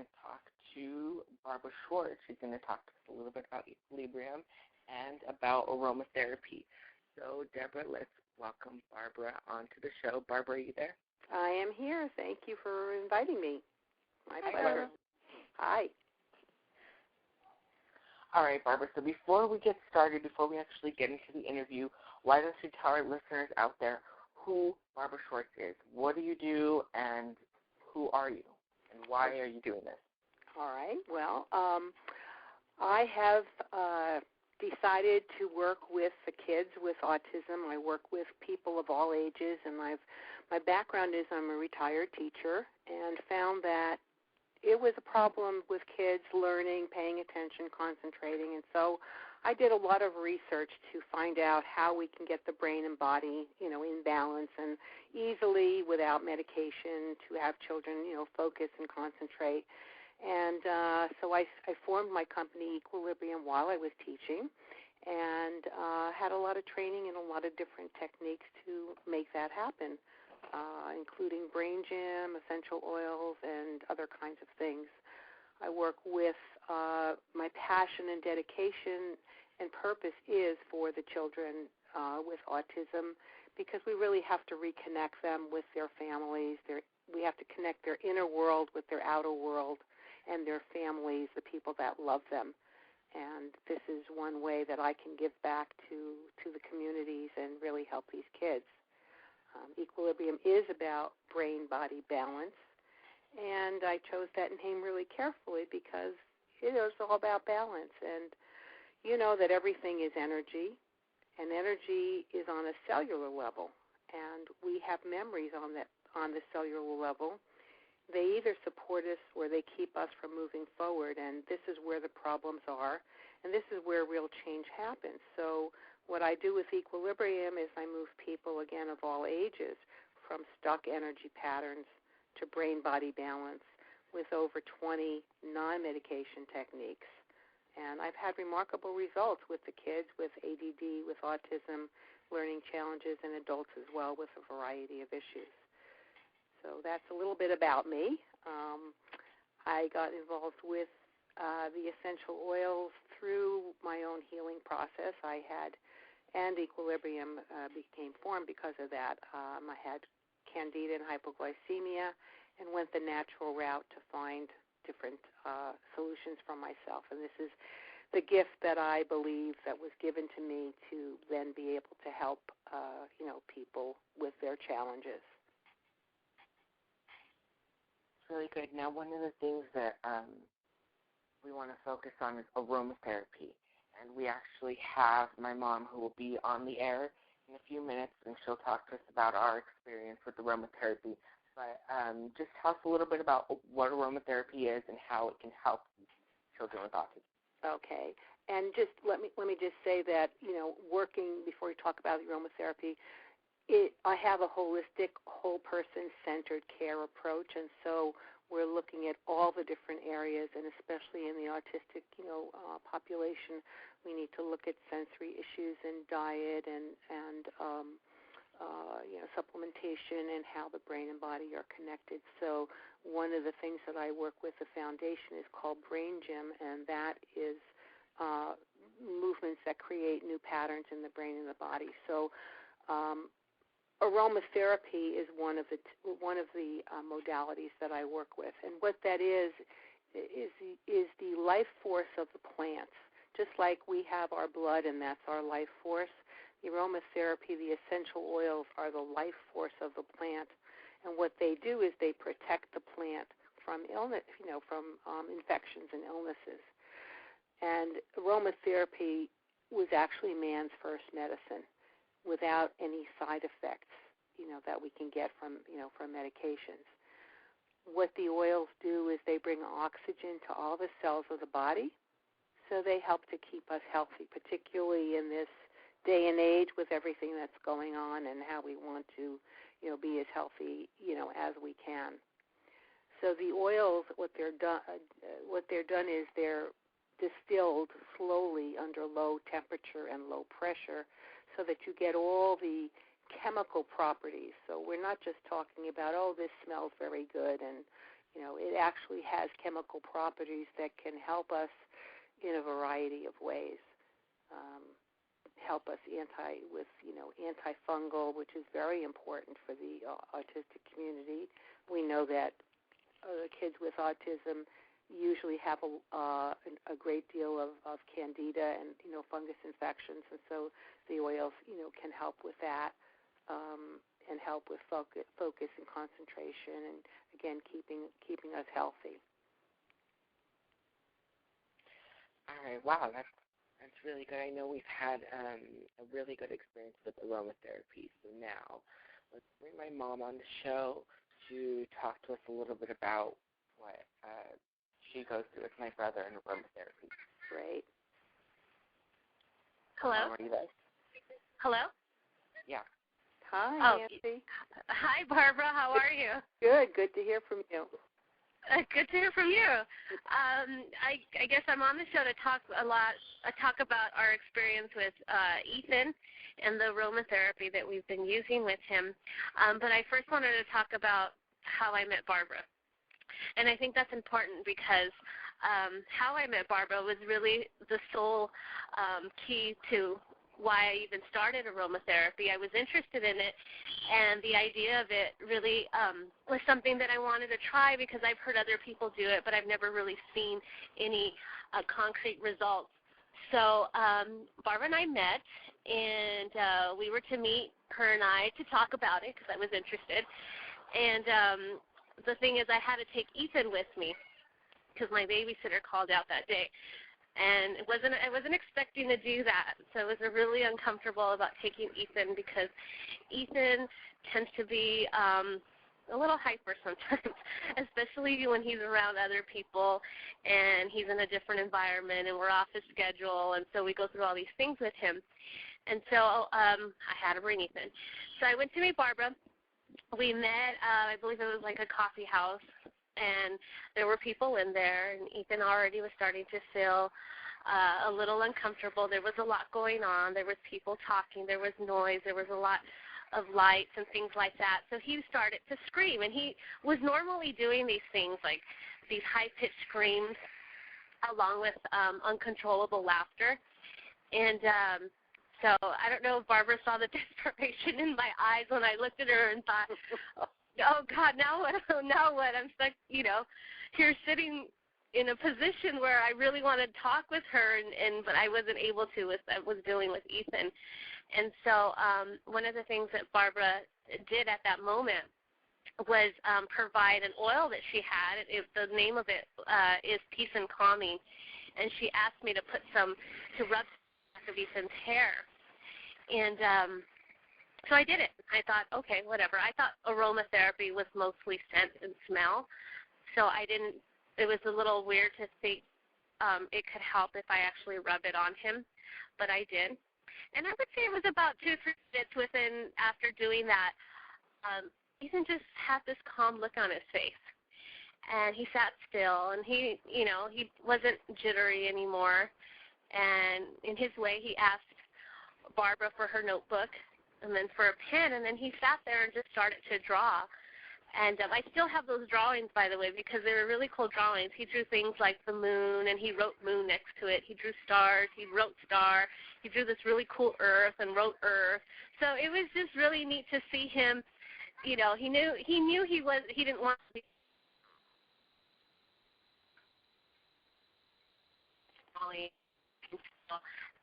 to talk to Barbara Schwartz. She's going to talk to us a little bit about equilibrium and about aromatherapy. So, Deborah, let's welcome Barbara onto the show. Barbara, are you there? I am here. Thank you for inviting me. My pleasure. Barbara. Hi. All right, Barbara, so before we get started, before we actually get into the interview, why don't you tell our listeners out there who Barbara Schwartz is? What do you do, and who are you, and why are you doing this? All right. Well, I have decided to work with the kids with autism. I work with people of all ages, and my background is I'm a retired teacher, and found that it was a problem with kids learning, paying attention, concentrating, and so I did a lot of research to find out how we can get the brain and body, in balance and easily without medication to have children, focus and concentrate. And so I formed my company Equilibrium while I was teaching, and had a lot of training and a lot of different techniques to make that happen, including brain gym, essential oils, and other kinds of things. I work with my passion and dedication and purpose is for the children with autism, because we really have to reconnect them with their families. We have to connect their inner world with their outer world and their families, the people that love them. And this is one way that I can give back to the communities and really help these kids. Equilibrium is about brain-body balance, and I chose that name really carefully because it is all about balance. And you know that everything is energy, and energy is on a cellular level, and we have memories on the cellular level. They either support us or they keep us from moving forward, and this is where the problems are, and this is where real change happens. So what I do with Equilibrium is I move people, again, of all ages, from stuck energy patterns to brain-body balance with over 20 non-medication techniques. And I've had remarkable results with the kids with ADD, with autism, learning challenges, and adults as well with a variety of issues. So that's a little bit about me. I got involved with the essential oils through my own healing process. And Equilibrium became formed because of that. I had candida and hypoglycemia and went the natural route to find different solutions for myself. And this is the gift that I believe that was given to me to then be able to help, people with their challenges. Really good. Now, one of the things that we want to focus on is aromatherapy. And we actually have my mom who will be on the air in a few minutes, and she'll talk to us about our experience with aromatherapy. But just tell us a little bit about what aromatherapy is and how it can help children with autism. Okay. And just let me just say that, working, before we talk about aromatherapy, I have a holistic, whole person-centered care approach, and so we're looking at all the different areas, and especially in the autistic, population, we need to look at sensory issues and diet and supplementation and how the brain and body are connected. So one of the things that I work with the foundation is called Brain Gym, and that is movements that create new patterns in the brain and the body. So aromatherapy is one of the modalities that I work with, and what that is the life force of the plants. Just like we have our blood and that's our life force, the aromatherapy, the essential oils are the life force of the plant, and what they do is they protect the plant from illness, from infections and illnesses. And aromatherapy was actually man's first medicine, without any side effects, that we can get from medications. What the oils do is they bring oxygen to all the cells of the body, so they help to keep us healthy, particularly in this day and age with everything that's going on and how we want to, be as healthy, as we can. So the oils, what they're done is they're distilled slowly under low temperature and low pressure, so that you get all the chemical properties. So we're not just talking about, this smells very good and, it actually has chemical properties that can help us in a variety of ways. Help us antifungal, which is very important for the autistic community. We know that the kids with autism usually have a great deal of candida and fungus infections, and so the oils can help with that and help with focus and concentration, and again keeping us healthy. All right, wow, that's really good. I know we've had a really good experience with aromatherapy, so now let's bring my mom on the show to talk to us a little bit about what she goes through with my brother in aromatherapy. Great. Hello? Are you there? Hello? Yeah. Hi, Nancy. Hi, Barbara. How are you? Good to hear from you. Good to hear from you. I guess I'm on the show to talk about our experience with Ethan and the aromatherapy that we've been using with him. But I first wanted to talk about how I met Barbara. And I think that's important because how I met Barbara was really the sole key to why I even started aromatherapy. I was interested in it, and the idea of it really was something that I wanted to try because I've heard other people do it, but I've never really seen any concrete results. So Barbara and I met, and we were to meet, her and I, to talk about it because I was interested. And the thing is, I had to take Ethan with me because my babysitter called out that day. And I wasn't expecting to do that, so I was really uncomfortable about taking Ethan because Ethan tends to be a little hyper sometimes, especially when he's around other people and he's in a different environment and we're off his schedule, and so we go through all these things with him. And so I had to bring Ethan. So I went to meet Barbara. We met, I believe it was like a coffee house, and there were people in there, and Ethan already was starting to feel a little uncomfortable. There was a lot going on. There was people talking. There was noise. There was a lot of lights and things like that. So he started to scream, and he was normally doing these things, like these high-pitched screams along with uncontrollable laughter. And so I don't know if Barbara saw the desperation in my eyes when I looked at her and thought, oh, God, now what? Now what? I'm stuck, here sitting in a position where I really wanted to talk with her, but I wasn't able to. I was dealing with Ethan. And so one of the things that Barbara did at that moment was provide an oil that she had. The name of it is Peace and Calming. And she asked me to put some, to rub back of Ethan's hair. And so I did it. I thought, okay, whatever. I thought aromatherapy was mostly scent and smell. So it was a little weird to think it could help if I actually rub it on him, but I did. And I would say it was about 2-3 minutes after doing that, Ethan just had this calm look on his face. And he sat still, and he wasn't jittery anymore. And in his way, he asked Barbara for her notebook and then for a pen, and then he sat there and just started to draw. And I still have those drawings, by the way, because they were really cool drawings. He drew things like the moon, and he wrote moon next to it. He drew stars. He wrote star. He drew this really cool earth and wrote earth. So it was just really neat to see him. He knew he didn't want to be.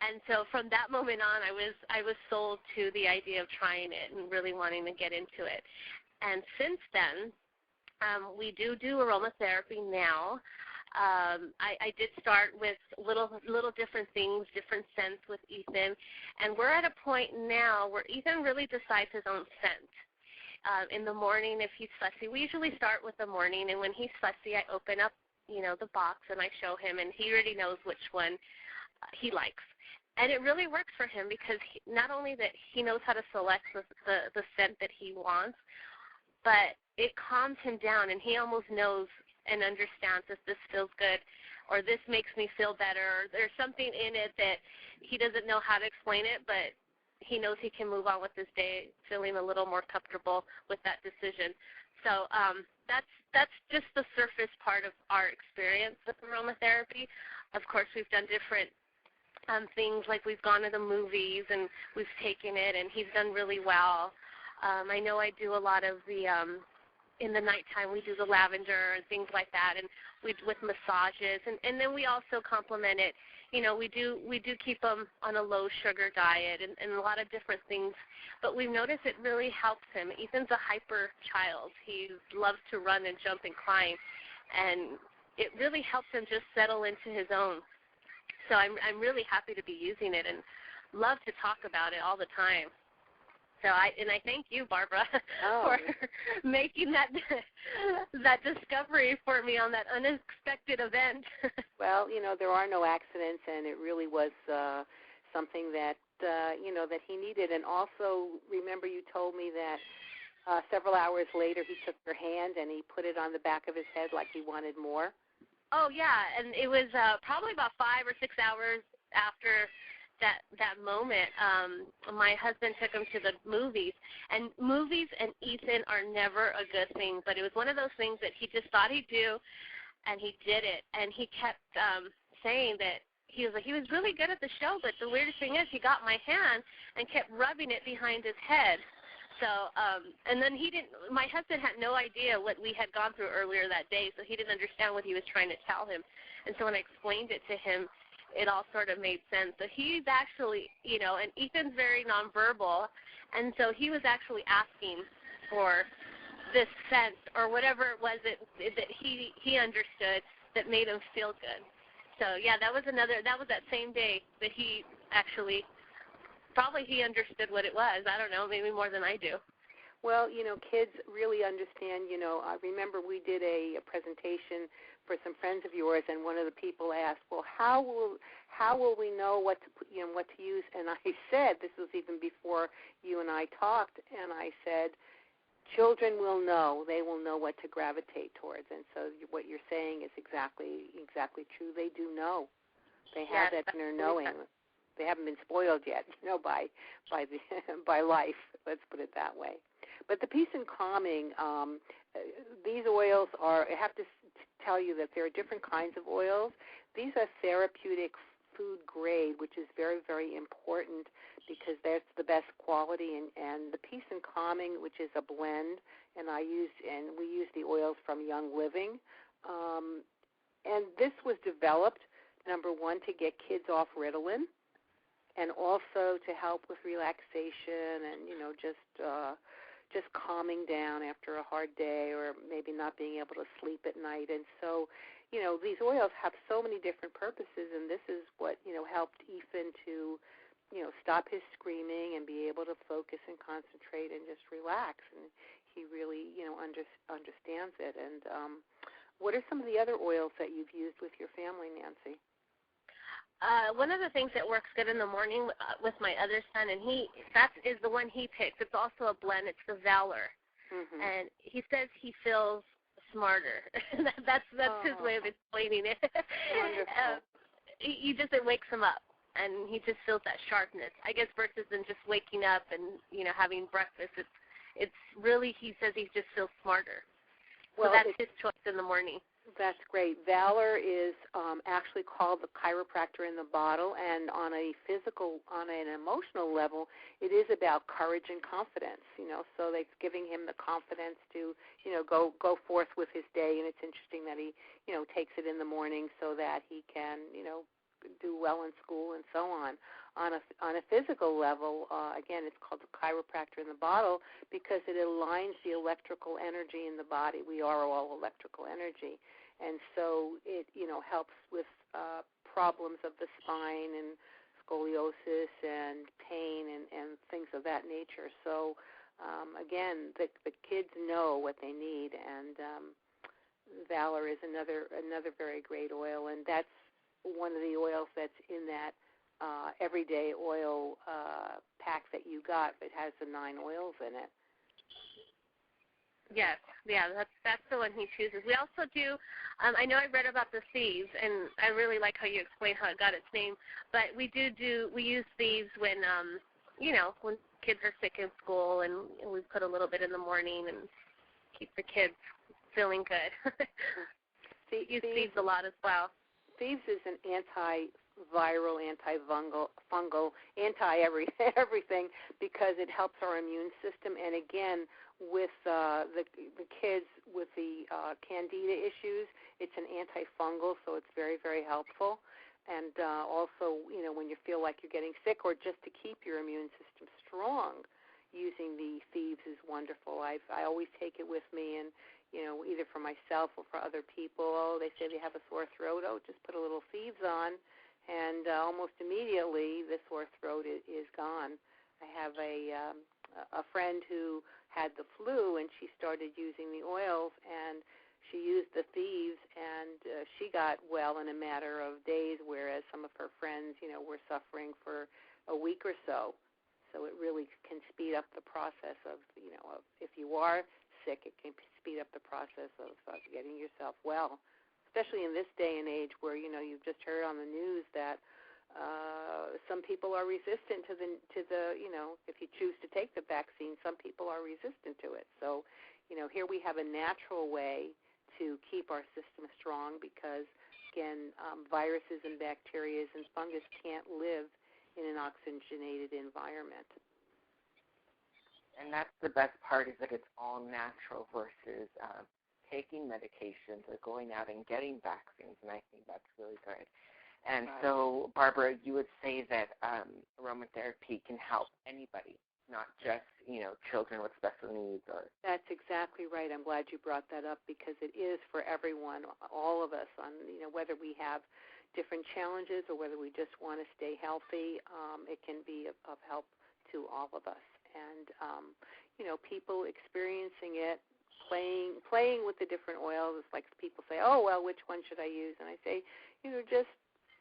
And so from that moment on, I was sold to the idea of trying it and really wanting to get into it. And since then, we do aromatherapy now. I did start with little different things, different scents with Ethan, and we're at a point now where Ethan really decides his own scent. In the morning, if he's fussy, we usually start with the morning, and when he's fussy, I open up, the box, and I show him, and he already knows which one he likes. And it really works for him because not only that he knows how to select the scent that he wants, but it calms him down, and he almost knows and understands if this feels good or this makes me feel better, or there's something in it that he doesn't know how to explain it, but he knows he can move on with his day feeling a little more comfortable with that decision. So that's just the surface part of our experience with aromatherapy. Of course, we've done different things, like we've gone to the movies and we've taken it, and he's done really well. I know I do a lot of the in the nighttime we do the lavender and things like that, and we with massages, and then we also complement it. You know, we do keep him on a low sugar diet and a lot of different things, but we've noticed it really helps him. Ethan's a hyper child. He loves to run and jump and climb, and it really helps him just settle into his own. So I'm really happy to be using it and love to talk about it all the time. So I thank you, Barbara, for making that discovery for me on that unexpected event. Well, you know, there are no accidents, and it really was something that you know, that he needed. And also, remember, you told me that several hours later he took your hand and he put it on the back of his head like he wanted more. Oh yeah, and it was probably about 5 or 6 hours after that moment, my husband took him to the movies, and movies and Ethan are never a good thing, but it was one of those things that he just thought he'd do, and he did it, and he kept saying that he was really good at the show, but the weirdest thing is he got my hand and kept rubbing it behind his head. So, and then my husband had no idea what we had gone through earlier that day, so he didn't understand what he was trying to tell him, and so when I explained it to him, it all sort of made sense. So he's actually, you know, and Ethan's very nonverbal, and so he was actually asking for this sense or whatever it was that he understood that made him feel good. So yeah, that was that same day that he actually, probably he understood what it was. I don't know, maybe more than I do. Well, you know, kids really understand. You know, I remember we did a presentation for some friends of yours, and one of the people asked, "Well, how will we know what to put, you know, what to use?" And I said, this was even before you and I talked, and I said, children will know. They will know what to gravitate towards. And so what you're saying is exactly true. They do know. They have that inner knowing. They haven't been spoiled yet, you know, by life. Let's put it that way. But the peace and calming, these oils are. I have to tell you that there are different kinds of oils. These are therapeutic food grade, which is very, very important because that's the best quality. And the peace and calming, which is a blend, and we use the oils from Young Living. And this was developed, number one, to get kids off Ritalin, and also to help with relaxation and, you know, just calming down after a hard day or maybe not being able to sleep at night. And so, you know, these oils have so many different purposes, and this is what, you know, helped Ethan to, you know, stop his screaming and be able to focus and concentrate and just relax. And he really, you know, understands it. And what are some of the other oils that you've used with your family, Nancy? One of the things that works good in the morning with my other son, and that is the one he picks. It's also a blend. It's the Valor, and he says he feels smarter. that's his way of explaining it. Wonderful. It wakes him up, and he just feels that sharpness. I guess versus than just waking up and, you know, having breakfast. It's really, he says he just feels smarter. Well, so that's his choice in the morning. That's great. Valor is actually called the chiropractor in the bottle, and on an emotional level, it is about courage and confidence. You know, so it's giving him the confidence to, you know, go forth with his day. And it's interesting that he, you know, takes it in the morning so that he can, you know, do well in school and so on. On a physical level, again, it's called the chiropractor in the bottle because it aligns the electrical energy in the body. We are all electrical energy, and so it, you know, helps with problems of the spine and scoliosis and pain and things of that nature. So again, the kids know what they need, and Valor is another very great oil, and that's one of the oils that's in that everyday oil pack that you got. It has the 9 oils in it. Yes, yeah, that's the one he chooses. We also do, I know I read about the thieves, and I really like how you explain how it got its name, but we use thieves when, you know, when kids are sick in school, and we put a little bit in the morning, and keep the kids feeling good. Use thieves a lot as well. Thieves is an antiviral, antifungal, anti-everything because it helps our immune system. And again, with the kids with the candida issues, it's an antifungal, so it's very, very helpful. And also, when you feel like you're getting sick or just to keep your immune system strong, using the thieves is wonderful. I always take it with me, and either for myself or for other people. Oh, they say they have a sore throat. Oh, just put a little thieves on, and almost immediately the sore throat is gone. I have a friend who had the flu, and she started using the oils, and she used the thieves, and she got well in a matter of days, whereas some of her friends, were suffering for a week or so. So it really can speed up the process of if you are sick, it can speed up the process of getting yourself well, especially in this day and age where, you've just heard on the news that some people are resistant to the if you choose to take the vaccine, some people are resistant to it. So, here we have a natural way to keep our system strong because, again, viruses and bacteria and fungus can't live in an oxygenated environment. And that's the best part, is that it's all natural versus taking medications or going out and getting vaccines, and I think that's really good. And so, Barbara, you would say that aromatherapy can help anybody, not just, children with special needs. Or That's exactly right. I'm glad you brought that up because it is for everyone, all of us, on whether we have different challenges or whether we just want to stay healthy. It can be of help to all of us. And, people experiencing it, playing with the different oils. It's like people say, oh, well, which one should I use? And I say, just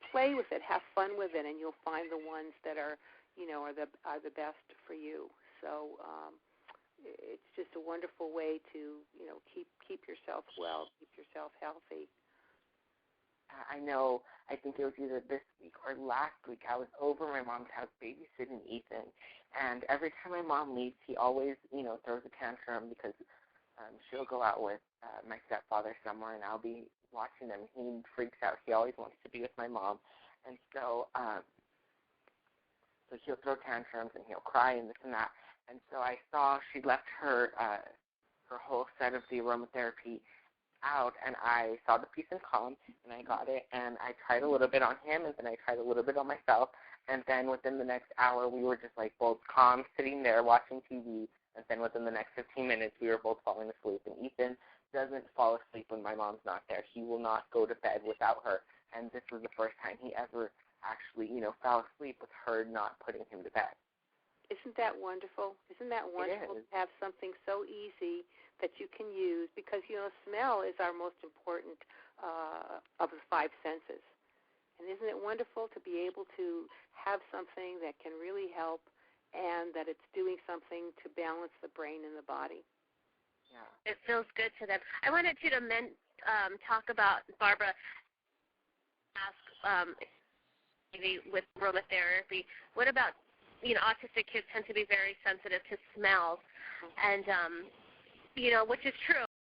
play with it, have fun with it, and you'll find the ones that are, are the best for you. So it's just a wonderful way to, keep yourself well, keep yourself healthy. I know, I think it was either this week or last week, I was over my mom's house babysitting Ethan, and every time my mom leaves, he always, throws a tantrum because she'll go out with my stepfather somewhere, and I'll be watching them. He freaks out. He always wants to be with my mom, and so he'll throw tantrums, and he'll cry and this and that. And so I saw she left her whole set of the aromatherapy out, and I saw the Peace and Calm, and I got it, and I tried a little bit on him, and then I tried a little bit on myself, and then within the next hour, we were just like both calm, sitting there watching TV, and then within the next 15 minutes, we were both falling asleep, and Ethan doesn't fall asleep when my mom's not there. He will not go to bed without her, and this was the first time he ever actually, fell asleep with her not putting him to bed. Isn't that wonderful? Isn't that wonderful to have something so easy that you can use? Because, smell is our most important of the five senses. And isn't it wonderful to be able to have something that can really help and that it's doing something to balance the brain and the body? Yeah. It feels good to them. I wanted you to talk about, Barbara, ask maybe with aromatherapy, what about, autistic kids tend to be very sensitive to smells, and, which is true.